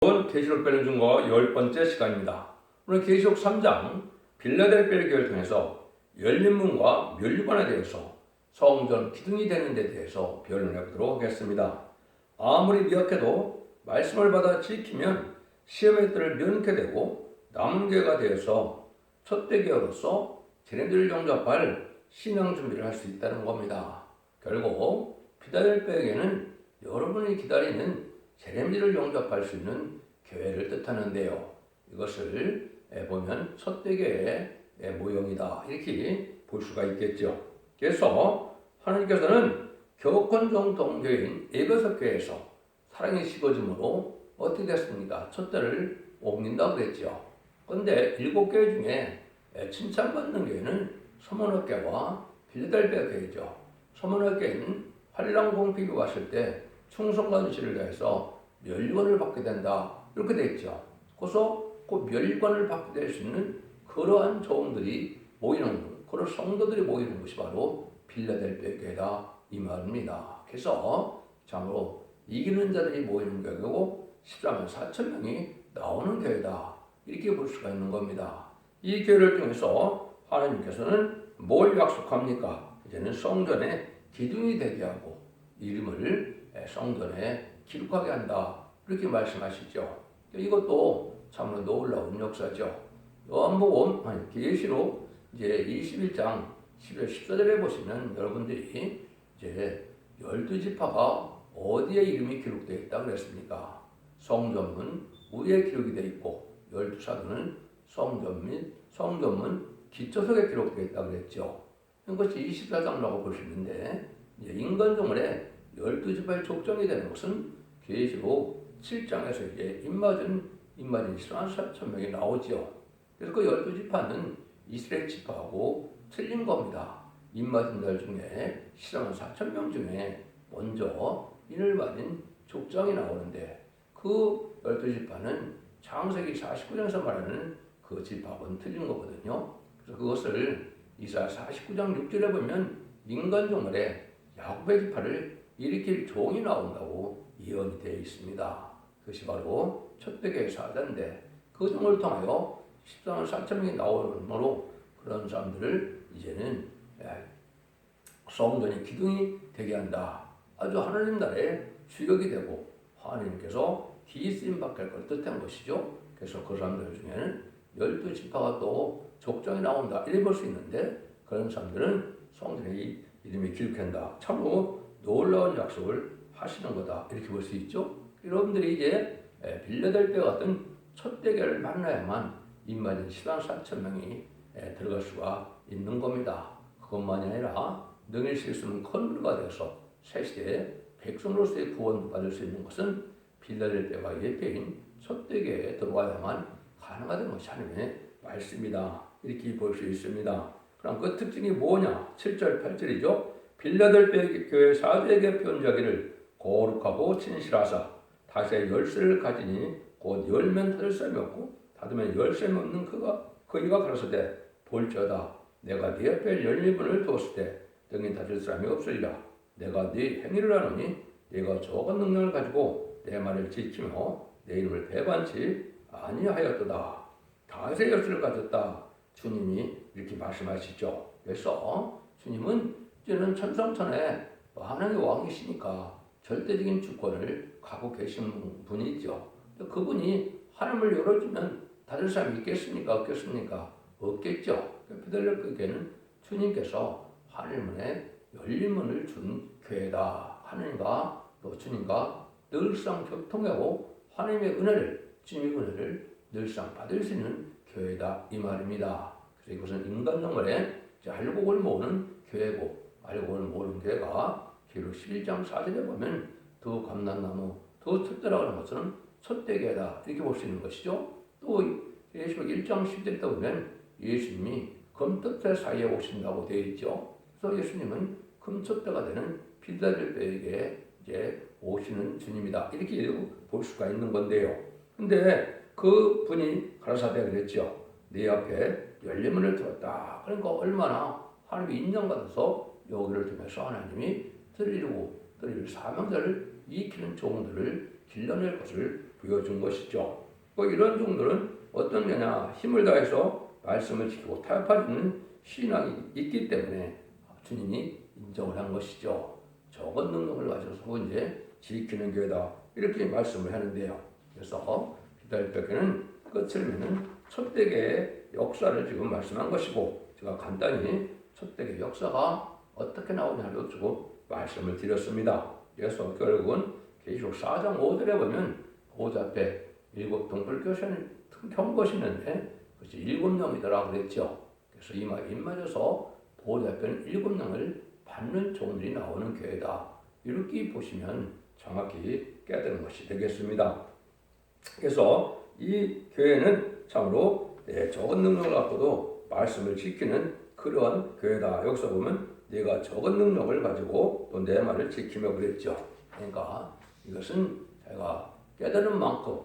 오늘 계시록 배를 준거 10번째 시간입니다. 오늘 계시록 3장 빌라델피아 교회를 통해서 열린 문과 면류관에 대해서 성전 기둥이 되는 데 대해서 변론해 보도록 하겠습니다. 아무리 미약해도 말씀을 받아 지키면 시험의 뜰을 면케 되고 남은 교회가 되어서 첫대 교회로서 제네들을 영접할 신앙 준비를 할 수 있다는 겁니다. 결국 빌라델피아에게는 여러분이 기다리는 제레미야를 영접할 수 있는 교회를 뜻하는데요. 이것을 보면 첫대교회의 모형이다 이렇게 볼 수가 있겠죠. 그래서 하나님께서는 교권종 동교인 에베소 교회에서 사랑이 식어짐으로 어떻게 됐습니까? 첫대를 옮긴다고 그랬죠. 그런데 7교회 중에 칭찬받는 교회는 서머너교회와 빌라델피아 교회죠. 서머너교회는 환란공핍이 왔을 때 충성과 진실을 다해서 멸관을 받게 된다 이렇게 되어 있죠. 그래서 그 멸관을 받게 될 수 있는 그러한 종들이 모이는 그런 성도들이 모이는 것이 바로 빌라델피아 교회다 이 말입니다. 그래서 참으로 이기는 자들이 모이는 교회고 14만 4천 명이 나오는 교회다 이렇게 볼 수가 있는 겁니다. 이 교회를 통해서 하나님께서는 뭘 약속합니까? 이제는 성전의 기둥이 되게 하고 이름을 성전에 기록하게 한다 이렇게 말씀하시죠. 이것도 참으로 놀라운 역사죠. 요한복음 계시록 이제 21장 11절 14절에 보시면 여러분들이 이제 12지파가 어디에 이름이 기록되어 있다고 그랬습니까? 성전문 위에 기록이 되어 있고 12사도는 성전문 기초석에 기록되어 있다고 그랬죠. 이것이 24장이라고 볼 수 있는데 인간종을에 12지파의 족정이 되는 것은 계시록 7장에서 이제 입맞은 14,000명이 나오죠. 그래서 그 12지파는 이스라엘 지파하고 틀린 겁니다. 입맞은 자 중에 144,000명 중에 먼저 인을 맞은 족장이 나오는데 그 12지파는 창세기 49장에서 말하는 그 지파하고는 틀린 거거든요. 그래서 그것을 이사야 49장 6절에 보면 인간종을에 야곱의 지파를 일으킬 종이 나온다고 예언이 되어 있습니다. 그것이 바로 첫대교의 사자인데 그 종을 통하여 14만 4천 명이 나오므로 그런 사람들을 이제는 성전의 기둥이 되게 한다. 아주 하나님 나라의 주역이 되고 하나님께서 기쓰임 받을 걸 뜻한 것이죠. 그래서 그 사람들 중에는 12지파가 또 족장이 나온다 이래 볼 수 있는데 그런 사람들은 성전의 이름이 기록한다. 참으로 놀라운 약속을 하시는 거다 이렇게 볼 수 있죠. 여러분들이 이제 빌라델피아 같은 첫대교를 만나야만 입맞은 14만 4천 명이 들어갈 수가 있는 겁니다. 그것만이 아니라 능히 실수는 컨버가 되어서 새시대에 백성으로서의 구원도 받을 수 있는 것은 빌라델피아가 예배인 첫대교에 들어와야만 가능하다는 것이 하나님의 말씀이다 이렇게 볼 수 있습니다. 그럼 그 특징이 뭐냐? 7절 8절이죠. 빌라델피아 교회 사도에게 편지하기를 거룩하고 진실하사 다시의 열쇠를 가지니 곧 열면 닫을 사람이 없고 닫으면 열쇠는 없는 그이가 가라사대 볼지어다 내가 네 앞에 열린 문을 두었을 때 등이 닫을 사람이 없으리라. 내가 네 행위를 하노니 네가 적은 능력을 가지고 내 말을 지키며 내 이름을 배반치 아니하였도다. 다시의 열쇠를 가졌다. 주님이 이렇게 말씀하시죠. 그래서 주님은 이제는 천상천에 하나님의 왕이시니까 절대적인 주권을 갖고 계신 분이 있죠. 그분이 하늘을 열어주면 닫을 사람이 있겠습니까? 없겠습니까? 없겠죠. 빌라델피아는 주님께서 하늘문에 열린 문을 준 교회다. 하나님과 또 주님과 늘상 교통하고 하나님의 은혜를 주님의 은혜를 늘상 받을 수 있는 교회다 이 말입니다. 그래서 이것은 인간정말에 알곡을 모으는 교회고 알곡을 모으는 교회가 계시록 11장 4절에 보면 더 감람나무 더 특별하고 하는 것은 첫대교회다 이렇게 볼 수 있는 것이죠. 또 계시록 1장 10절에 보면 예수님이 금토대 사이에 오신다고 되어 있죠. 그래서 예수님은 금토대가 되는 빌라델피아에게 이제 오시는 주님이다 이렇게 볼 수가 있는 건데요. 근데 그 분이 가라사대 그랬죠. 네 앞에 열린 문을 들었다. 그러니까 얼마나 하나님이 인정받아서 여기를 통해서 하나님이 드릴 사명자를 익히는 종들을 길러낼 것을 보여준 것이죠. 이런 종들은 어떤 데나 힘을 다해서 말씀을 지키고 타협하는 신앙이 있기 때문에 주님이 인정을 한 것이죠. 적은 능력을 가져서 이제 지키는 교회다 이렇게 말씀을 하는데요. 그래서 필라델피아 끝을 맺는 첫대계의 역사를 지금 말씀한 것이고, 제가 간단히 첫대계 역사가 어떻게 나오냐를 주고 말씀을 드렸습니다. 그래서 결국은 계시록 4장 5절에 보면 보좌 앞에 7 동불 켜신 있는데 그것이 7명이더라 그랬죠. 그래서 이 말이 맞아서 보좌 앞에는 7명을 받는 종들이 나오는 교회다. 이렇게 보시면 정확히 깨닫는 것이 되겠습니다. 그래서 이 교회는 참으로 적은 능력을 갖고도 말씀을 지키는 그러한 교회다. 여기서 보면 내가 적은 능력을 가지고 또 내 말을 지키며 그랬죠. 그러니까 이것은 자기가 깨달은 만큼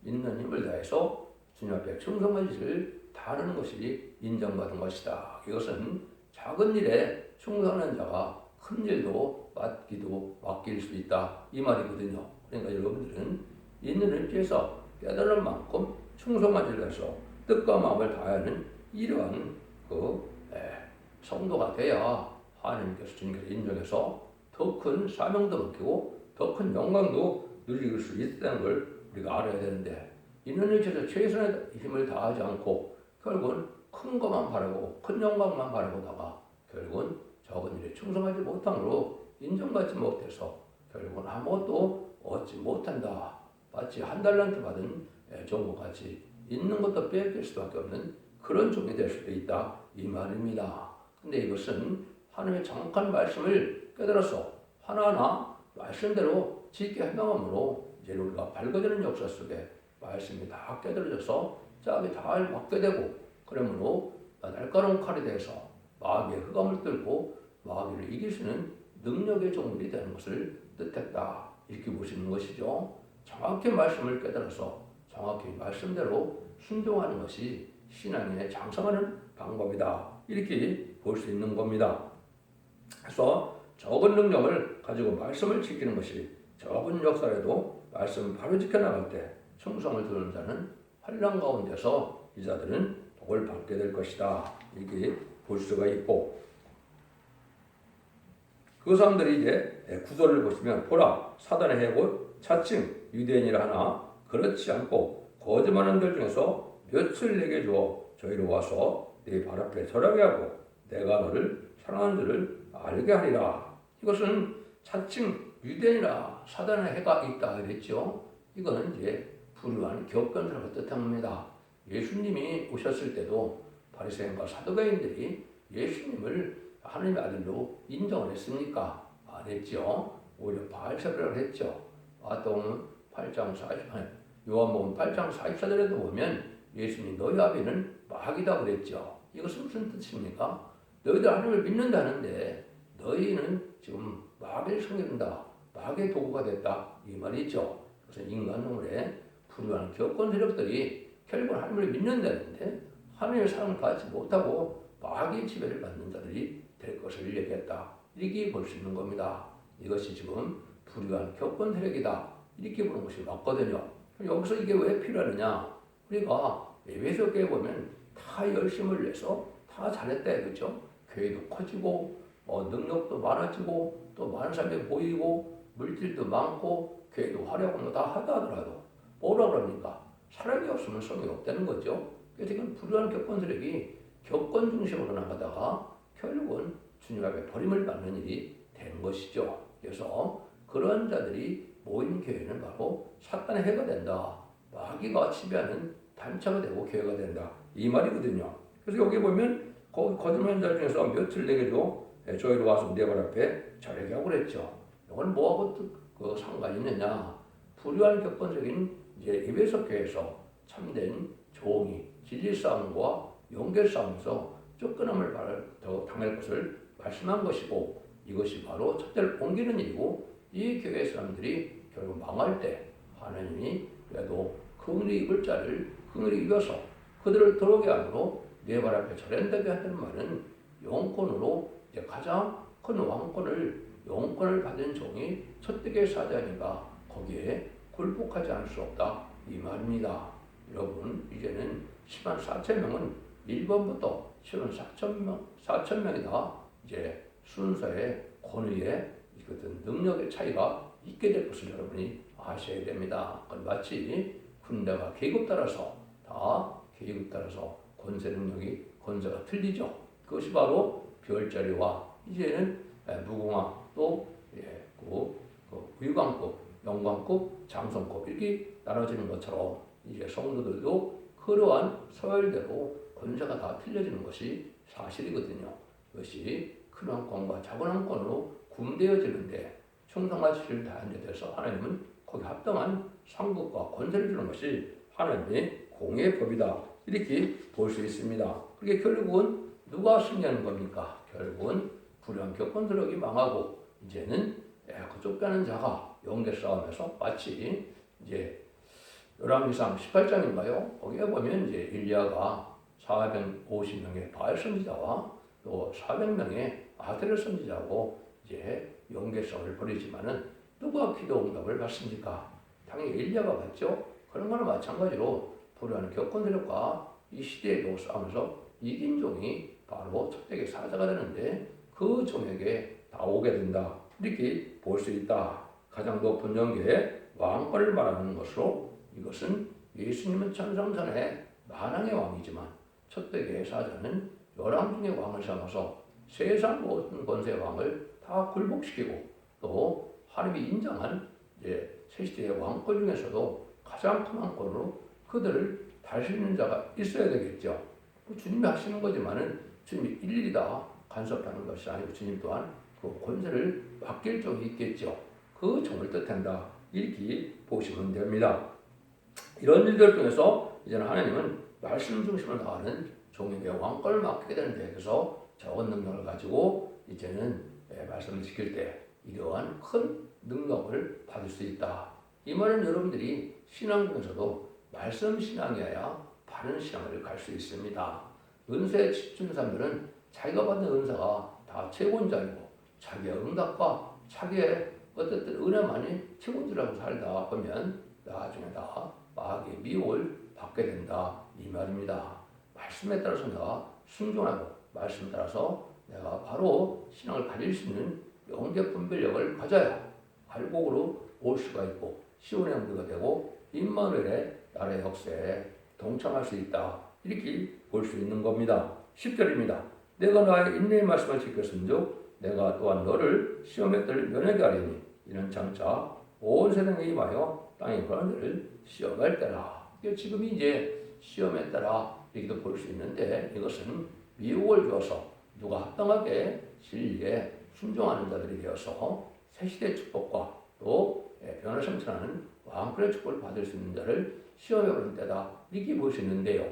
있는 힘을 다해서 주님 앞에 충성한 짓을 다하는 것이 인정받은 것이다. 이것은 작은 일에 충성하는 자가 큰 일도 맡길 수 있다. 이 말이거든요. 그러니까 여러분들은 있는 일에서 깨달은 만큼 충성한 일을 해서 뜻과 마음을 다하는 이러한 성도가 돼야 하나님께서 주님께서 인정해서 더 큰 사명도 맡기고 더 큰 영광도 누릴 수 있다는 걸 우리가 알아야 되는데, 있는 일에서 최선의 힘을 다하지 않고 결국은 큰 것만 바라고 큰 영광만 바라보다가 결국은 적은 일에 충성하지 못함으로 인정받지 못해서 결국은 아무것도 얻지 못한다. 마치 한 달란트 받은 종과 같이 있는 것도 빼앗길 수밖에 없는 그런 종이 될 수도 있다. 이 말입니다. 근데 이것은 하나님의 정확한 말씀을 깨달아서 하나하나 말씀대로 지키게 행함으로 이제 우리가 밝아지는 역사 속에 말씀이 다 깨달아져서 짝이 잘 맞게 되고, 그러므로 날카로운 칼에 대해서 마귀의 흑암을 뚫고 마귀를 이길 수 있는 능력의 종들이 되는 것을 뜻했다. 이렇게 보시는 것이죠. 정확히 말씀을 깨달아서 정확히 말씀대로 순종하는 것이 신앙에 장성하는 방법이다. 이렇게 볼 수 있는 겁니다. 그래서 적은 능력을 가지고 말씀을 지키는 것이 적은 역사에도 말씀을 바로 지켜나갈 때 충성을 두는 자는 환난 가운데서 이 자들은 복을 받게 될 것이다. 이렇게 볼 수가 있고, 그 사람들이 이제 구절을 보시면 보라 사단의 해고 차츰 유대인이라 하나 그렇지 않고 거짓말하는 들 중에서 몇을 내게 주어 저희로 와서 네 발 앞에 절하게 하고 내가 너를 사랑하는 줄을 알게 하리라. 이것은 차츰 유대인이라 사단의 해가 있다 그랬죠. 이거는 이제 불우한 격견들을 뜻합니다. 예수님이 오셨을 때도 바리새인과 사두개인들이 예수님을 하나님의 아들로 인정을 했습니까? 안 했죠. 오히려 바알세불을 했죠. 마태복음 8장 40, 요한복음 8장 44절에도 보면 예수님이 너희 아비는 마귀다 그랬죠. 이것은 무슨 뜻입니까? 너희들 하나님을 믿는다는데 너희는 지금 마귀를 섬긴다. 마귀의 도구가 됐다. 이 말이죠. 그래서 인간 눈물에 불우한 격권 세력들이 결국 하나님을 믿는다는데 하나님의 사랑을 받지 못하고 마귀의 지배를 받는 자들이 될 것을 얘기했다. 이렇게 볼 수 있는 겁니다. 이것이 지금 불우한 격권 세력이다. 이렇게 보는 것이 맞거든요. 여기서 이게 왜 필요하느냐? 우리가 에베소교회 보면 다 열심을 내서 다 잘했다 그렇죠? 교회도 커지고 능력도 많아지고 또 많은 사람이 보이고 물질도 많고 교회도 활약하고 다 하다 하더라도 뭐라 그럽니까? 사람이 없으면 성이 없다는 거죠. 그래서 이건 불우한 격권 세력이 격권 중심으로 나가다가 결국은 주님 앞에 버림을 받는 일이 되는 것이죠. 그래서 그런 자들이 모인 교회는 바로 사탄의 해가 된다. 마귀가 지배하는 단체가 되고 교회가 된다. 이 말이거든요. 그래서 여기 보면 거짓말하는 자 중에서 몇을 내게 줘 저희로 와서 내 발 앞에 절하게 하고 그랬죠. 이건 뭐하고 그 상관이 있느냐? 불우한 격권적인 이제 에베소 교회에서 참된 종이 진리 싸움과 연결 싸움에서 쫓겨남을 더 당할 것을 말씀한 것이고, 이것이 바로 첫째를 옮기는 일이고, 이 교회 사람들이 결국 망할 때 하나님이 그래도 긍휼히 입을 자를 긍휼히 입어서 그들을 들어오게 함으로 네 발 앞에 절한다게 하는 말은 영권으로 이제 가장 큰 영권을 받은 종이 첫대계 사자니까 거기에 굴복하지 않을 수 없다. 이 말입니다. 여러분 이제는 10만 4천 명은 1번부터 10만 4천 명이다. 이제 순서의 권위의 어떤 능력의 차이가 있게 될 것을 여러분이 아셔야 됩니다. 마치 군대가 계급 따라서 권세 능력이 권세가 틀리죠. 그것이 바로 별자리와 이제는 무궁화 또 의관급, 영관급, 장성급 이렇게 나눠지는 것처럼 이제 성도들도 그러한 서열대로 권세가 다 틀려지는 것이 사실이거든요. 이것이 큰 왕권과 작은 왕권으로 구분되어지는데 충성과 지시를 다한 데 대해서 하나님은 거기 합당한 상급과 권세를 주는 것이 하나님의 공의 법이다. 이렇게 볼 수 있습니다. 그게 결국은 누가 승리하는 겁니까? 결국은 불의한 격권세력이 망하고 이제는 쫓겨나는 자가 영계 싸움에서 마치 이제 열왕기상 18장인가요? 거기에 보면 이제 엘리야가 450명의 바알 선지자와 또 400명의 아드레 선지자하고 이제 영계 싸움을 벌이지만은 누가 기도 응답을 받습니까? 당연히 엘리야가 받죠. 그런 거나 마찬가지로 불의하는 격권세력과 이 시대에도 싸우면서 이긴 종이 바로 척대기 사자가 되는데 그 종에게 다 오게 된다. 이렇게 볼 수 있다. 가장 높은 영계의 왕권을 말하는 것으로 이것은 예수님은 천상전에 만왕의 왕이지만 척대기의 사자는 열왕중의 왕을 삼아서 세상 모든 권세의 왕을 다 굴복시키고 또 하나님이 인정한 새시대의 왕권 중에서도 가장 큰 왕권으로 그들을 다스리는 자가 있어야 되겠죠. 주님이 하시는 거지만은 주님이 일일이 다 간섭하는 것이 아니고 주님 또한 그 권세를 맡길 종이 있겠죠. 그 종을 뜻한다. 이렇게 보시면 됩니다. 이런 일들 통해서 이제는 하나님은 말씀 중심을 다하는 종에게 왕권을 맡기게 되는데 그래서 적은 능력을 가지고 이제는 말씀을 지킬 때 이러한 큰 능력을 받을 수 있다. 이 말은 여러분들이 신앙 중에서도 말씀 신앙이어야 바른 신앙을 갈 수 있습니다. 은사에 집중한 사람들은 자기가 받는 은사가 다 최고인 줄 알고 자기의 응답과 자기의 어쨌든 은혜만이 최고인 줄 알고 살다 보면 나중에 다 마귀의 미혹을 받게 된다. 이 말입니다. 말씀에 따라서 내가 순종하고 말씀에 따라서 내가 바로 신앙을 가질 수 있는 영계 분별력을 가져야 알곡으로 올 수가 있고 시온의 영도가 되고 임마누엘의 나라의 역사에 동참할 수 있다. 이렇게 볼 수 있는 겁니다. 10절입니다. 내가 나의 인내의 말씀을 지켰은즉 내가 또한 너를 시험에 뜰 면하게 하리니 이는 장차 온 세상에 임하여 땅의 권한들을 시험할 때라. 지금 이제 시험에 따라 이렇게도 볼 수 있는데 이것은 미혹을 주어서 누가 합당하게 진리에 순종하는 자들이 되어서 새시대 축복과 또 변화 성천하는 왕권의 축복을 받을 수 있는 자를 시험에 오는 때다. 이렇게 볼 수 있는데요.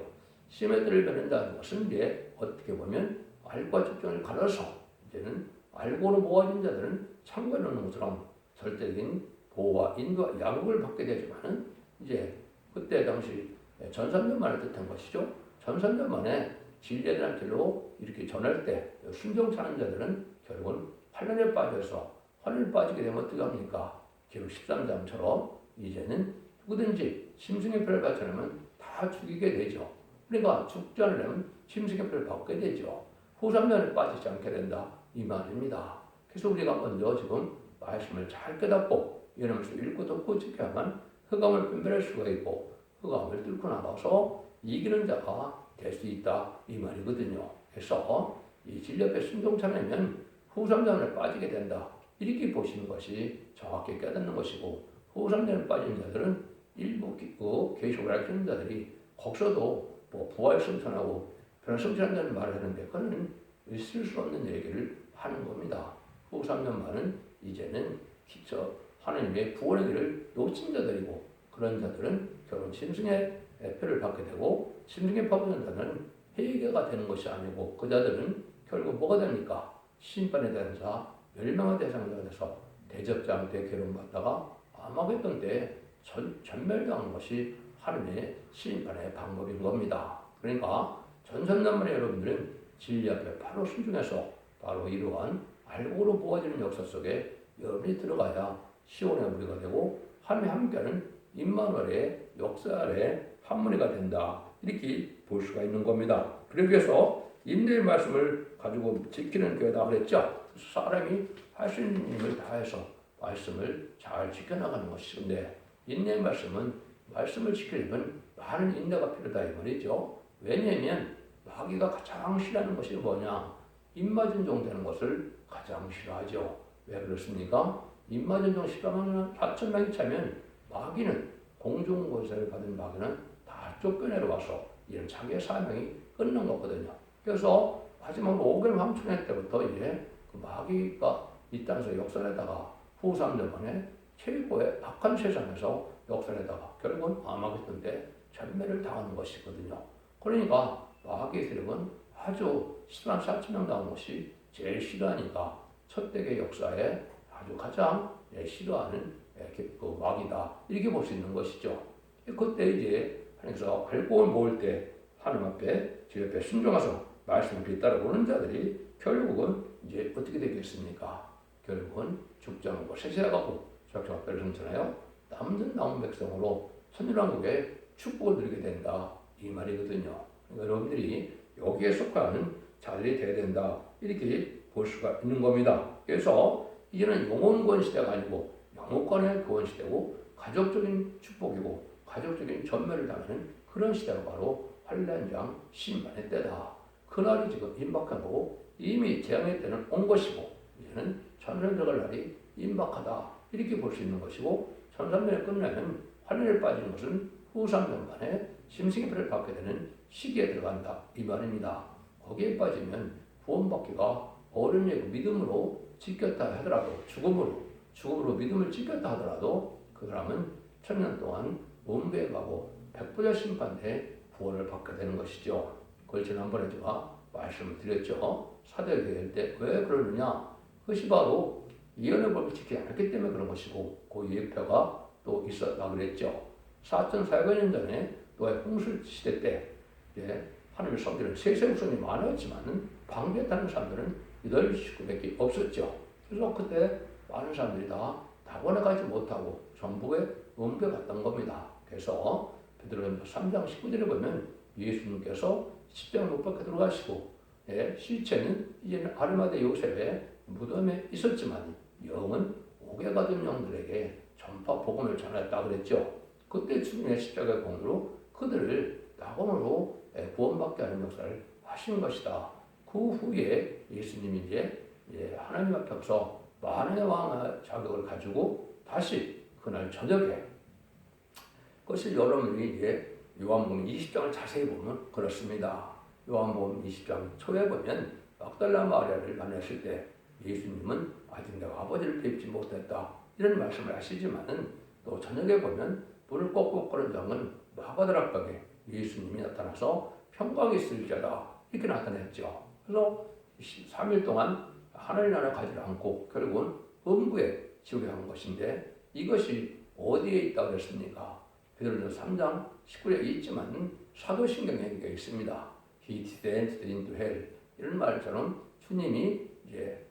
시험의 때를 벼는다는 것은 이제 어떻게 보면 알과 집중을 갈아서 이제는 알고는 모아진 자들은 참고해 놓는 것처럼 절대적인 보호와 인도와 양육을 받게 되지만은 이제 그때 당시 전산년만을 뜻한 것이죠. 전산년만에 진리에 길로 이렇게 전할 때 순종하는 자들은 결국은 환란에 빠져서 환란에 빠지게 되면 어떻게 합니까? 기록 13장처럼 이제는 누구든지 짐승의 표를 받지 않으면 다 죽이게 되죠. 그러니까 죽지 않으려면 짐승의 표를 받게 되죠. 후삼년에 빠지지 않게 된다. 이 말입니다. 그래서 우리가 먼저 지금 말씀을 잘 깨닫고 이러면서 읽고 듣고 지켜야만 흑암을 분별할 수가 있고 흑암을 뚫고 나가서 이기는 자가 될 수 있다. 이 말이거든요. 그래서 이 진리 앞에 순종하면 후삼년에 빠지게 된다. 이렇게 보시는 것이 정확히 깨닫는 것이고 후삼년에 빠진 자들은 일부 계시록을 알려주는 자들이 거기서도 부활 성천하고 변화 성천한다는 말을 하는데 그거는 있을 수 없는 얘기를 하는 겁니다. 후 3년만은 이제는 기초 하나님의 구원의 길을 놓친 자들이고 그런 자들은 결혼 짐승의 표를 받게 되고 짐승의 표를 자들은 회개가 되는 것이 아니고 그 자들은 결국 뭐가 됩니까? 심판에 대한 자, 멸망의 대상자가 돼서 대적자한테 괴로움받다가 아마겟돈 때 전멸당하는 것이 하나님의 심판의 방법인 겁니다. 그러니까 전선난만의 여러분들은 진리 앞에 바로 순종해서 바로 이러한 알고로 모아지는 역사 속에 여러분이 들어가야 시온의 우리가 되고 하나님이 함께하는 임마누엘의 역사 아래 한무리가 된다. 이렇게 볼 수가 있는 겁니다. 그러기 위해서 인내의 말씀을 가지고 지키는 교회다 그랬죠. 사람이 할 수 있는 힘을 다해서 말씀을 잘 지켜나가는 것인데 인내의 말씀을 지키려면 많은 인내가 필요하다 이 말이죠. 왜냐하면 마귀가 가장 싫어하는 것이 뭐냐? 입맞은종 되는 것을 가장 싫어하죠. 왜 그렇습니까? 입맞은종 14만 4천 명이 차면 마귀는 공중권세를 받은 마귀는 다 쫓겨내려와서 이런 자기의 사명이 끊는 거거든요. 그래서 마지막으로 5개월 황천년 때부터 이제 그 마귀가 이 땅에서 역사하다가 후삼대만에 최고의 악한 세상에서 역사하다가 결국은 아마겟돈 때 전멸을 당하는 것이거든요. 그러니까 마귀의 세력은 아주 10만 4천 명 나온 것이 제일 싫어하니까 첫대계 역사에 아주 가장 싫어하는 그 마귀다 이렇게 볼 수 있는 것이죠. 그때 이제 하나님께서 알곡을 모을 때 하나님 앞에 제 옆에 순종해서 말씀을 뒤따라오는 자들이 결국은 이제 어떻게 되겠습니까? 결국은 죽지 않고 세세하고 저렇게 앞에를 선잖아요. 남은 남은 백성으로 선율왕국의 축복을 누리게 된다 이 말이거든요. 그러니까 여러분들이 여기에 속하는 자들이 되어야 된다 이렇게 볼 수가 있는 겁니다. 그래서 이제는 영혼권 시대가 아니고 영혼권의 구원 시대고 가족적인 축복이고 가족적인 전멸을 당하는 그런 시대가 바로 환란장 심판의 때다. 그날이 지금 임박하고 이미 재앙의 때는 온 것이고 이제는 천년에 들어갈 날이 임박하다 이렇게 볼 수 있는 것이고 1300년에 끝나면 환란에 빠지는 것은 후 3년 만에 심승의 표를 받게 되는 시기에 들어간다 이 말입니다. 거기에 빠지면 구원받기가 어른 예고 믿음으로 지켰다 하더라도 죽음으로 믿음을 지켰다 하더라도 그 사람은 천년 동안 몸배에 가고 백보자 심판대 구원을 받게 되는 것이죠. 그걸 지난번에 제가 말씀을 드렸죠. 사대교회 때 왜 그러느냐? 그것이 바로 예언의 법을 지키지 않았기 때문에 그런 것이고 그 예표가 또 있었다 그랬죠. 4,400년 전에 노아의 홍수 시대 때 이제 하나님을 섬기는 세세 후손이 많았지만 방배타는 사람들은 8식구밖에 없었죠. 그래서 그때 많은 사람들이 다 낙원에 가지 못하고 전북에 옮겨갔던 겁니다. 그래서 베드로전서 3장 19절에 보면 예수님께서 십자가에 못 박혀 들어가시고 시체는 이제는 아르마대 요셉의 무덤에 있었지만 영은 옥에 가둔 영들에게 전파 복음을 전했다 그랬죠. 그때 주님의 십자가의 공로로 그들을 낙원으로 구원받게 하는 역사를 하신 것이다. 그 후에 예수님이 이제 하나님 앞에서 만왕의 왕의 자격을 가지고 다시 그날 저녁에 그것을 여러분이 이제 요한복음 20장을 자세히 보면 그렇습니다. 요한복음 20장 초에 보면 막달라 마리아를 만났을 때 예수님은 아직 내가 아버지를 뵙지 못했다 이런 말씀을 하시지만은 또 저녁에 보면 불을 꼭꼭 끄는 장은 마가다락방에 예수님이 나타나서 평강이 있을지어다 이렇게 나타냈죠. 그래서 3일 동안 하나님 나라 가지 않고 결국은 음부에 지옥에 간 것인데 이것이 어디에 있다고 그랬습니까? 베드로전서 3장 19절에 있지만 사도신경에 있습니다. He descended into hell 이런 말처럼 주님이 이제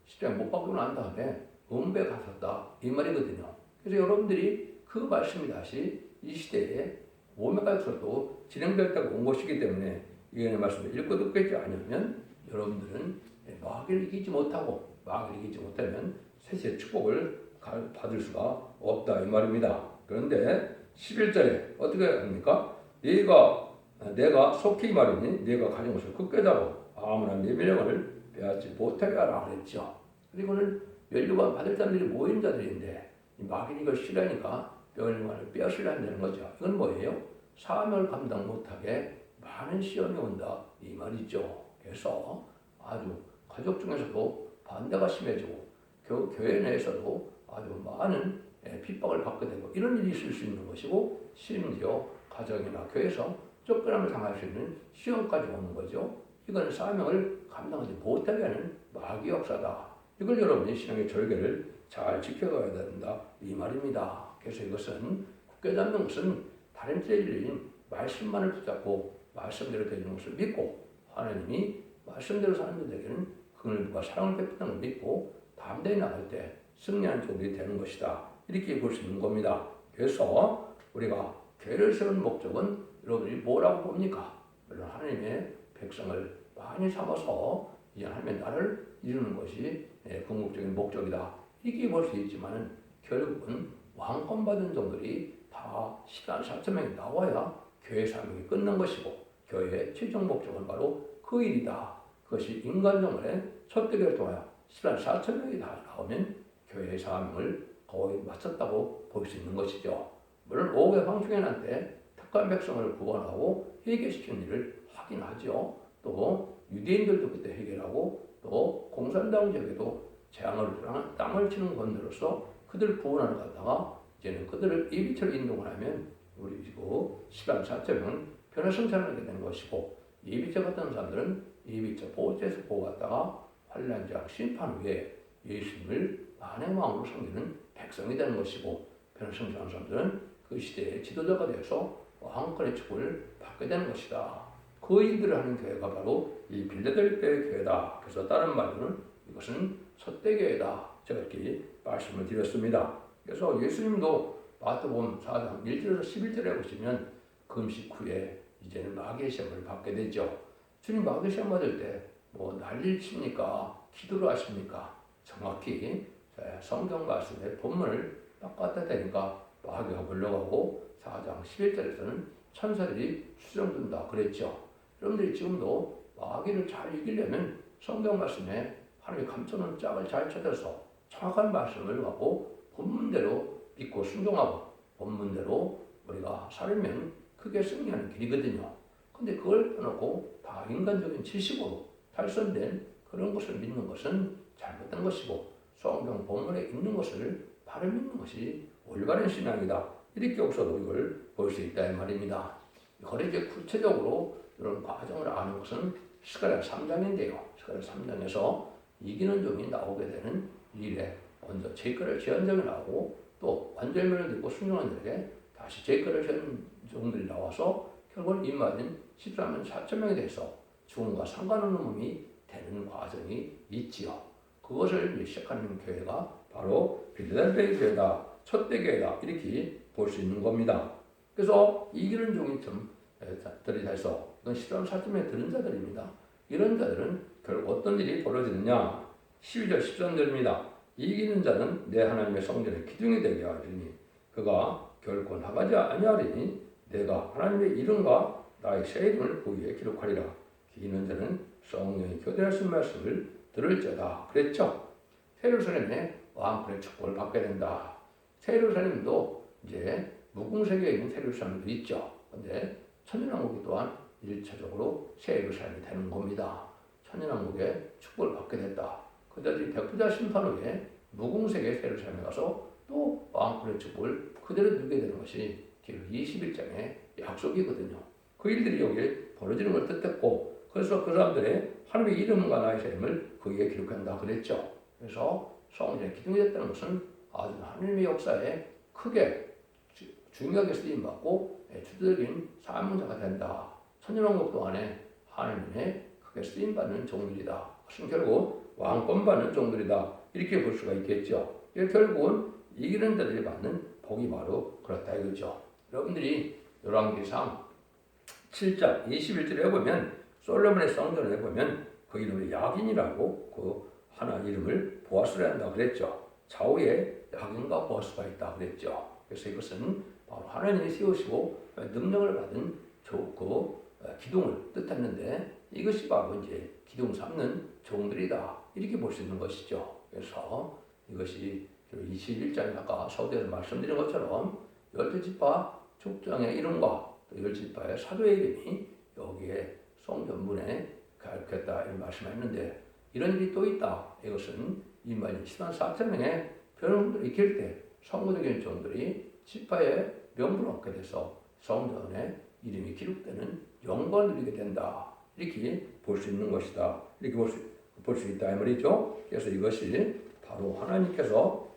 십자가에 못 박고 난 다음에 음부에 가셨다 이 말이거든요. 그래서 여러분들이 그 말씀이 다시 이 시대에 오메가에서도 진행될 때가 온 것이기 때문에 이 말씀을 읽고 듣지 않으면 여러분들은 마귀를 이기지 못하고 마귀를 이기지 못하면 세세의 축복을 받을 수가 없다 이 말입니다. 그런데 11절에 어떻게 합니까? 내가 속히 말이니 내가 가진 것을 굳게 잡고 아무나 내 명령을 빼앗지 못하게 하라 그랬죠. 그리고는 멸류관 받을 사람들이 모인 자들인데 이 마귀는 이걸 싫어하니까 멸류관을 빼앗으려 한다는 거죠. 이건 뭐예요? 사명을 감당 못하게 많은 시험이 온다 이 말이죠. 그래서 아주 가족 중에서도 반대가 심해지고 교회 내에서도 아주 많은 핍박을 받게 되고 이런 일이 있을 수 있는 것이고 심지어 가정이나 교회에서 쫓겨남을 당할 수 있는 시험까지 오는 거죠. 이건 사명을 감당하지 못하게 하는 마귀 역사다. 이걸 여러분이 신앙의 절개를 잘 지켜가야 된다 이 말입니다. 그래서 이것은 굳게 잡는 것은 다른 진리인 말씀만을 붙잡고 말씀대로 되는 것을 믿고 하나님이 말씀대로 사는 자들에게는 긍휼과 사랑을 베푸는 걸 믿고 담대히 나갈 때 승리하는 쪽이 되는 것이다. 이렇게 볼 수 있는 겁니다. 그래서 우리가 교회를 세운 목적은 여러분이 뭐라고 봅니까? 물론 하나님의 백성을 많이 삼아서 이제 하나님의 나라를 이루는 것이 궁극적인 목적이다. 이렇게 볼 수 있지만 결국은 왕권 받은 종들이 다 140,000명이 나와야 교회 사명이 끝난 것이고 교회의 최종 목적은 바로 그 일이다. 그것이 인간정원의 첫대결을 통하여 140,000명이 다 나오면 교회의 사명을 거의 마쳤다고 볼 수 있는 것이죠. 물론 5개 황충현한테 택한 백성을 구원하고 회개시키는 일을 하긴 하죠. 또 유대인들도 그때 해결하고 또 공산당 지역에도 재앙을 땅을 치는 권대로서 그들을 구원하러 갔다가 이제는 그들을 예비처로 인도를 하면 우리 그 140,000명은 변화성찰을 하게 되는 것이고 예비처 같은 사람들은 예비처 보호자에서 보호받다가 환란적 심판 후에 예수님을 만행마음으로 섬기는 백성이 되는 것이고 변화성찰하는 사람들은 그 시대의 지도자가 되어서 왕권의 축복을 받게 되는 것이다. 그 일들을 하는 교회가 바로 이 빌레델피아의 교회다. 그래서 다른 말로는 이것은 첫대교회다. 제가 이렇게 말씀을 드렸습니다. 그래서 예수님도 마태복음 4장 1절에서 11절에 보시면 금식 후에 이제는 마귀의 시험을 받게 되죠. 주님 마귀의 시험 받을 때 뭐 난리를 칩니까? 기도를 하십니까? 정확히 성경 말씀의 본문을 딱 갖다 대니까 마귀가 물러가고 4장 11절에서는 천사들이 수정된다 그랬죠. 여러분들이 지금도 마귀를 잘 이기려면 성경 말씀에 하나님의 감춰놓은 짝을 잘 찾아서 정확한 말씀을 갖고 본문대로 믿고 순종하고 본문대로 우리가 살면 크게 승리하는 길이거든요. 근데 그걸 떠놓고 다 인간적인 지식으로 달성된 그런 것을 믿는 것은 잘못된 것이고 성경 본문에 있는 것을 바로 믿는 것이 올바른 신앙이다. 이렇게 없어도 이걸 볼 수 있다 이 말입니다. 그걸 이제 구체적으로 이런 과정을 아는 것은 스가랴 3장인데요. 스가랴 3장에서 이기는 종이 나오게 되는 일에 먼저 제거를 지은 종이 나오고 또 관절면을 듣고 순종한 자에게 다시 제거를 지은 종들이 나와서 결국은 입맞은 13만 4천 명에 대해서 죽음과 상관없는 몸이 되는 과정이 있지요. 그것을 시작하는 교회가 바로 빌레델피아 교회다. 첫대 교회다. 이렇게 볼 수 있는 겁니다. 그래서 이기는 종이 들이 돼서 이건 13만 4천 명에 들은 자들입니다. 이런 자들은 결국 어떤 일이 벌어지느냐? 12절 13절입니다. 이기는 자는 내 하나님의 성전의 기둥이 되게 하리니 그가 결코 나가지 아니하리니 내가 하나님의 이름과 나의 새 이름을 그 위에 기록하리라. 이기는 자는 성령이 교대하신 말씀을 들을지어다. 그랬죠. 예루살렘에 왕권의 축복을 받게 된다. 예루살렘도 이제 무궁세계에 있는 예루살렘도 있죠. 근데 천년왕국이 또한 1차적으로 새 예루살렘이 되는 겁니다. 천년왕국의 축복을 받게 됐다. 그들이 백부자 심판 후에 무궁세계 예루살렘에 가서 또 왕권의 축복을 그대로 누리게 되는 것이 뒤로 21장의 약속이거든요. 그 일들이 여기에 벌어지는 걸 뜻했고 그래서 그 사람들의 하나님의 이름과 나의 이름을 거기에 기록한다 그랬죠. 그래서 성전의 기둥이 됐다는 것은 아주 하나님의 역사에 크게 중요하게 쓰임받고 주도적인 사명자가 된다. 천년왕국 동안에 하나님의 크게 쓰임받는 종들이다. 그것은 결국 왕권받는 종들이다. 이렇게 볼 수가 있겠죠. 결국은 이기는 자들이 받는 복이 바로 그렇다 이거죠. 여러분들이 열왕기상 7장 21절에 보면 솔로몬의 성전을 해보면 그 이름을 야긴이라고 그 하나 이름을 보아스라 한다 그랬죠. 좌우에 야긴과 보아스가 있다 그랬죠. 그래서 이것은 바로 하나님이 세우시고 능력을 받은 그 기둥을 뜻했는데 이것이 바로 이제 기둥 삼는 종들이다. 이렇게 볼 수 있는 것이죠. 그래서 이것이 21장에 아까 서두에서 말씀드린 것처럼 12지파 족장의 이름과 또 10지파의 사도의 이름이 여기에 성전문에 가르쳤다 이런 말씀을 했는데 이런 일이 또 있다. 이것은 이만 10만 4천 명의 변호들이 익힐 때 성구적인 종들이 지파의 명분을 얻게 돼서 성전에 이름이 기록되는 영광을 누리게 된다. 이렇게 볼 수 있는 것이다. 이렇게 볼 수 있다 이 말이죠. 그래서 이것이 바로 하나님께서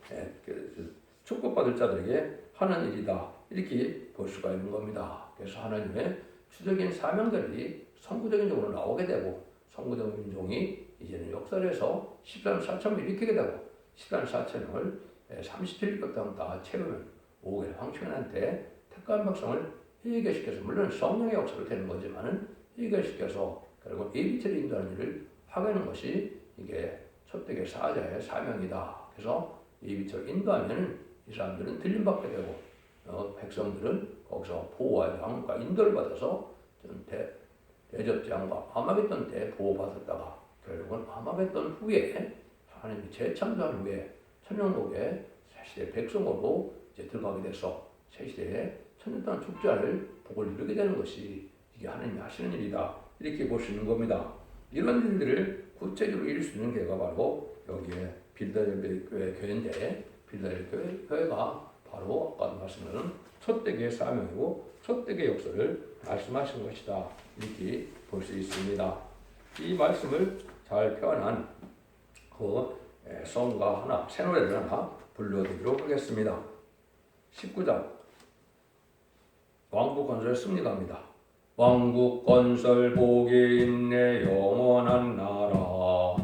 축복받을 자들에게 하는 일이다. 이렇게 볼 수가 있는 겁니다. 그래서 하나님의 주적인 사명들이 선구적인 종으로 나오게 되고 선구적인 종이 이제는 역설에서 14만 4천 명을 일으키게 되고 14만 4천 명을 37급 동안 다 채우면 5개 황충현한테 택한 백성을 회개시켜서 물론 성령의 역사로 되는 거지만은 회개시켜서 결국 예비처를 인도하는 일을 하게 하는 것이 이게 초대교회 사자의 사명이다. 그래서 예비처를 인도하면 이 사람들은 들림받게 되고 백성들은 거기서 보호와 양과 인도를 받아서 대접장과 아마겟돈 때 보호받았다가 결국은 아마겟돈 후에 하나님이 재창조한 후에 천년국의 새시대 백성으로 이제 들어가게 돼서 새시대에 천년 동안 축제할 복을 누리게 되는 것이 이게 하나님이 하시는 일이다. 이렇게 볼 수 있는 겁니다. 이런 일들을 구체적으로 이룰 수 있는 교회가 바로 여기에 빌드델피아 교회인데 빌드델피아 교회가 바로 아까 말씀드린 초대교회 사명이고 초대교회 역사를 말씀하신 것이다. 이렇게 볼 수 있습니다. 이 말씀을 잘 표현한 그 송가 하나, 새 노래를 하나 불러드리도록 하겠습니다. 19장 왕국 건설 승리갑니다. 왕국 건설 복이 있네 영원한 나라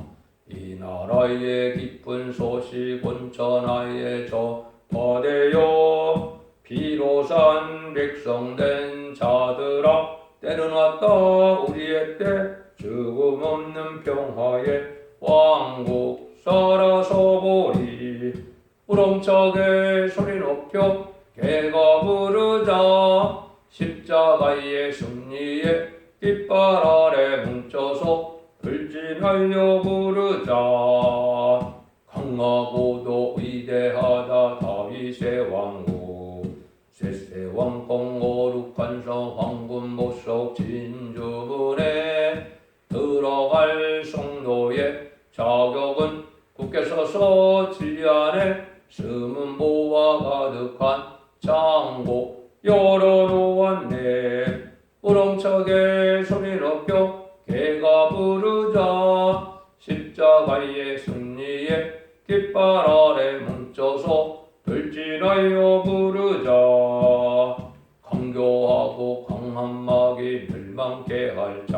이 나라의 깊은 소식 온 천하에 전파되어 비로산 백성된 자들아 때는 왔다 우리의 때 죽음 없는 평화의 왕국 살아서 보리 우렁차게 소리 높여 개가 부르자 십자가의 승리에 깃발 아래 뭉쳐서 불진하여 부르자 강하고도 위대하다 다윗의 왕국 셋세왕 공거룩한 성 황금 보석 진주문에 들어갈 성도의 자격은 굳게 서서 진리 안에 숨은 보화 가득한 창고 열어놓았네 우렁차게 소리 높여 개가 부르자 십자가의 승리에 깃발 아래 뭉쳐서 돌진하여 부르자 강교하고 강한 마귀 멸망케 할자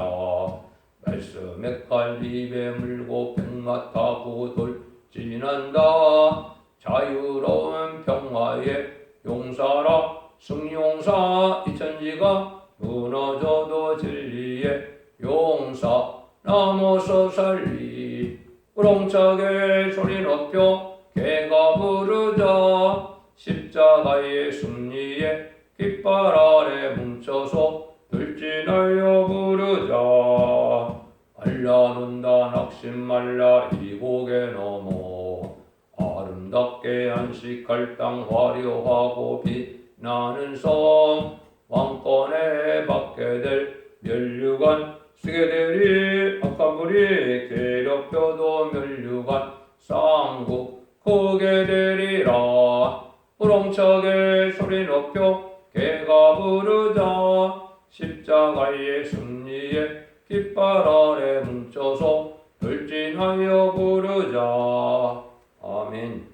말씀에 칼 입에 물고 백마 타고 돌진한다 자유로운 평화의 용사라 승용사 이 천지가 무너져도 진리의 용사 나머서 살리 우렁차게 소리 높여 개가 부르자 십자가의 승리에 깃발 아래 뭉쳐서 돌진하여 부르자 알라논다 낙심 말라 이곡에 넘어 아름답게 안식할 땅 화려하고 빛나는 성 왕권에 받게 될 멸류관 쓰게 되리 악한 불이 괴롭혀도 멸류관 쌍국 크게 되리라 우렁차게 소리 높여 개가 부르자 십자가의 승리에 깃발 아래 뭉쳐서 돌진하여 부르자 아멘.